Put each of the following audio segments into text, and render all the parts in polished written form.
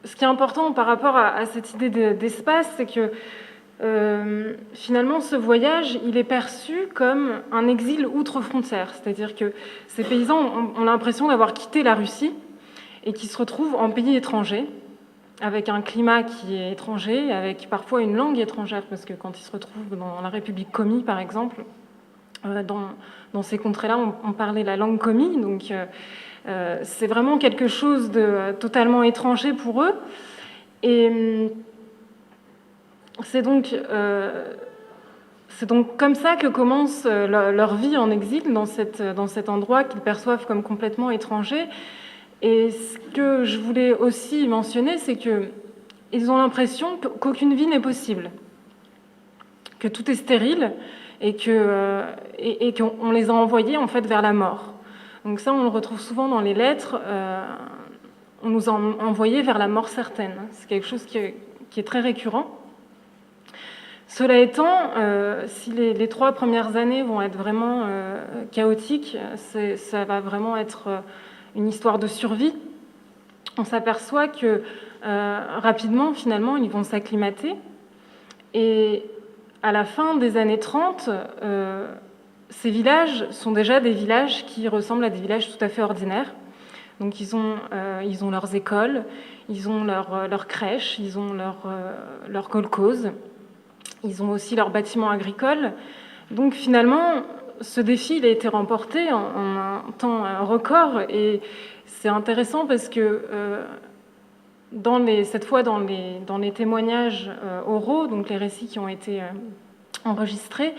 ce qui est important par rapport à cette idée d'espace, c'est que finalement, ce voyage, il est perçu comme un exil outre-frontières. C'est-à-dire que ces paysans ont l'impression d'avoir quitté la Russie et qui se retrouvent en pays étranger, avec un climat qui est étranger, avec parfois une langue étrangère, parce que quand ils se retrouvent dans la République Komi, par exemple, dans ces contrées-là, on parlait la langue Komi, donc c'est vraiment quelque chose de totalement étranger pour eux. Et c'est donc comme ça que commence leur vie en exil, dans cet endroit qu'ils perçoivent comme complètement étranger. Et ce que je voulais aussi mentionner, c'est qu'ils ont l'impression qu'aucune vie n'est possible, que tout est stérile et qu'on les a envoyés en fait vers la mort. Donc ça, on le retrouve souvent dans les lettres. On nous a envoyés vers la mort certaine. C'est quelque chose qui est très récurrent. Cela étant, si les 3 premières années vont être vraiment chaotiques, ça va vraiment être une histoire de survie. On s'aperçoit que rapidement, finalement, ils vont s'acclimater. Et à la fin des années 30, ces villages sont déjà des villages qui ressemblent à des villages tout à fait ordinaires. Donc ils ont leurs écoles, ils ont leur crèche, ils ont leur kolkhoz, ils ont aussi leurs bâtiments agricoles. Donc finalement, ce défi il a été remporté en un temps record, et c'est intéressant parce que cette fois dans les témoignages oraux, donc les récits qui ont été enregistrés,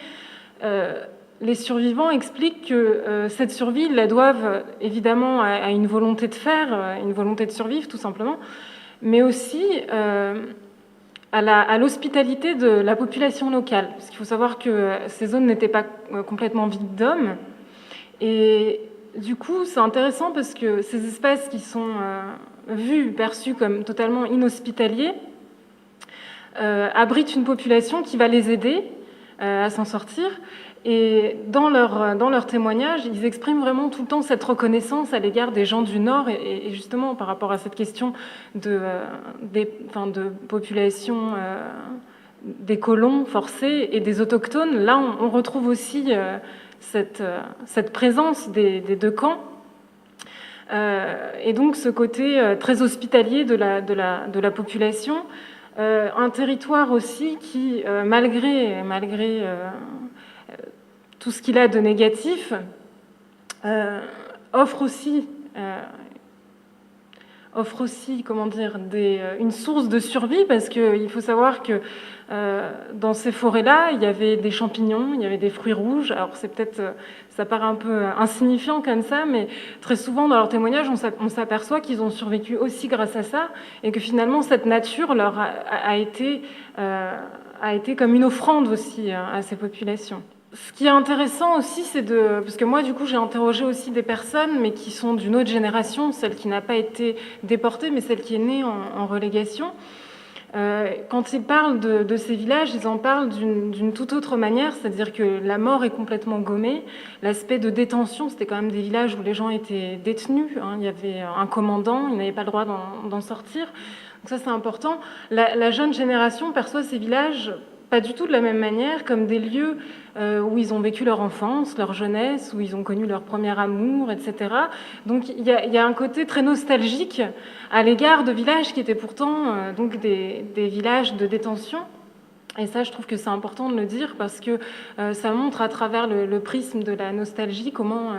les survivants expliquent que cette survie, ils la doivent évidemment à une volonté de faire, une volonté de survivre tout simplement, mais aussi à l'hospitalité de la population locale. Parce qu'il faut savoir que ces zones n'étaient pas complètement vides d'hommes. Et du coup, c'est intéressant parce que ces espaces qui sont vus, perçus comme totalement inhospitaliers, abritent une population qui va les aider à s'en sortir. Et dans leur témoignage, ils expriment vraiment tout le temps cette reconnaissance à l'égard des gens du Nord, et justement par rapport à cette question de population des colons forcés et des autochtones. Là, on retrouve aussi cette présence des 2 camps. Et donc ce côté très hospitalier de la population. Un territoire aussi qui, malgré tout ce qu'il a de négatif, offre aussi une source de survie, parce qu'il faut savoir que dans ces forêts-là, il y avait des champignons, il y avait des fruits rouges. Alors ça paraît un peu insignifiant comme ça, mais très souvent dans leurs témoignages, on s'aperçoit qu'ils ont survécu aussi grâce à ça, et que finalement cette nature leur a été comme une offrande aussi à ces populations. Ce qui est intéressant aussi, parce que moi, du coup, j'ai interrogé aussi des personnes, mais qui sont d'une autre génération, celle qui n'a pas été déportée, mais celle qui est née en relégation. Quand ils parlent de ces villages, ils en parlent d'une toute autre manière, c'est-à-dire que la mort est complètement gommée. L'aspect de détention, c'était quand même des villages où les gens étaient détenus. Il y avait un commandant, ils n'avaient pas le droit d'en sortir. Donc ça, c'est important. La jeune génération perçoit ces villages pas du tout de la même manière, comme des lieux où ils ont vécu leur enfance, leur jeunesse, où ils ont connu leur premier amour, etc. Donc il y a un côté très nostalgique à l'égard de villages qui étaient pourtant donc des villages de détention. Et ça, je trouve que c'est important de le dire, parce que ça montre à travers le prisme de la nostalgie comment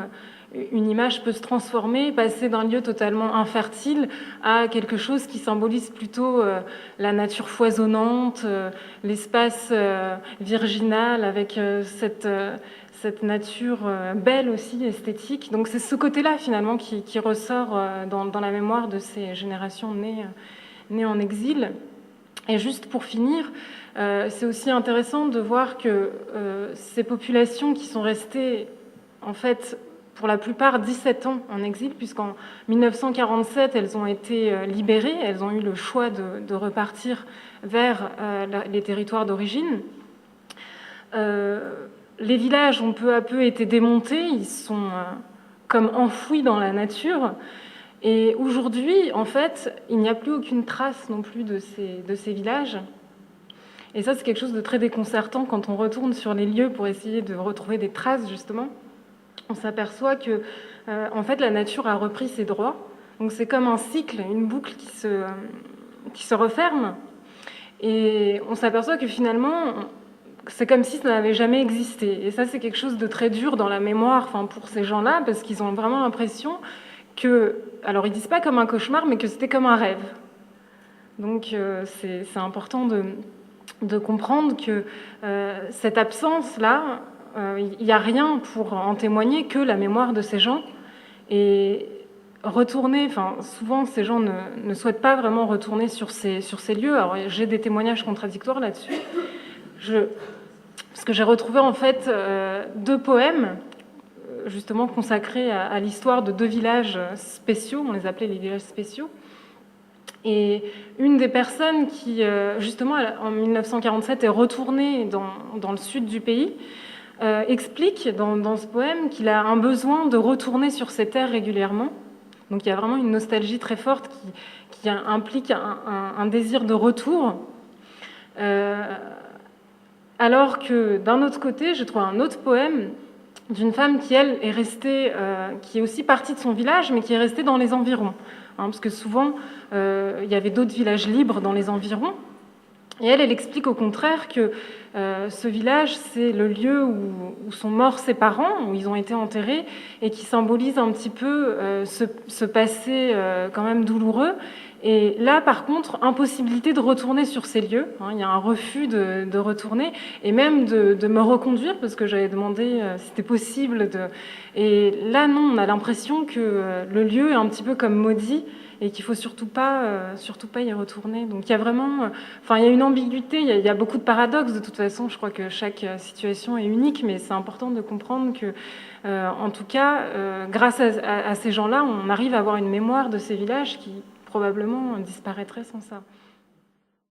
une image peut se transformer, passer d'un lieu totalement infertile à quelque chose qui symbolise plutôt la nature foisonnante, l'espace virginal, avec cette nature belle aussi, esthétique. Donc c'est ce côté-là finalement qui ressort dans la mémoire de ces générations nées en exil. Et juste pour finir, c'est aussi intéressant de voir que ces populations qui sont restées en fait pour la plupart 17 ans en exil, puisqu'en 1947, elles ont été libérées, elles ont eu le choix de repartir vers les territoires d'origine. Les villages ont peu à peu été démontés, ils sont comme enfouis dans la nature, Et aujourd'hui, en fait, il n'y a plus aucune trace non plus de ces villages. Et ça, c'est quelque chose de très déconcertant quand on retourne sur les lieux pour essayer de retrouver des traces, justement. On s'aperçoit que, en fait, la nature a repris ses droits. Donc c'est comme un cycle, une boucle qui se referme. Et on s'aperçoit que finalement, c'est comme si ça n'avait jamais existé. Et ça, c'est quelque chose de très dur dans la mémoire, enfin, pour ces gens-là, parce qu'ils ont vraiment l'impression que, alors ils disent pas comme un cauchemar, mais que c'était comme un rêve. Donc c'est important de comprendre que cette absence-là, il n'y a rien pour en témoigner que la mémoire de ces gens. Et retourner, enfin, souvent ces gens ne souhaitent pas vraiment retourner sur ces lieux. Alors j'ai des témoignages contradictoires là-dessus. Parce que j'ai retrouvé en fait 2 poèmes justement consacrés à l'histoire de 2 villages spéciaux, on les appelait les villages spéciaux. Et une des personnes qui, justement, en 1947, est retournée dans le sud du pays, explique dans ce poème qu'il a un besoin de retourner sur ces terres régulièrement. Donc il y a vraiment une nostalgie très forte qui implique un désir de retour. Alors que d'un autre côté, j'ai trouvé un autre poème d'une femme qui, elle, est restée, qui est aussi partie de son village, mais qui est restée dans les environs. Parce que souvent, il y avait d'autres villages libres dans les environs. Et elle explique au contraire que ce village, c'est le lieu où sont morts ses parents, où ils ont été enterrés, et qui symbolise un petit peu ce passé quand même douloureux. Et là, par contre, impossibilité de retourner sur ces lieux. Il y a un refus de retourner, et même de me reconduire, parce que j'avais demandé si c'était possible. Et là, non, on a l'impression que le lieu est un petit peu comme maudit, et qu'il faut surtout pas y retourner. Donc il y a vraiment, enfin il y a une ambiguïté, il y a beaucoup de paradoxes de toute façon. Je crois que chaque situation est unique, mais c'est important de comprendre que, en tout cas, grâce à ces gens-là, on arrive à avoir une mémoire de ces villages qui probablement disparaîtraient sans ça.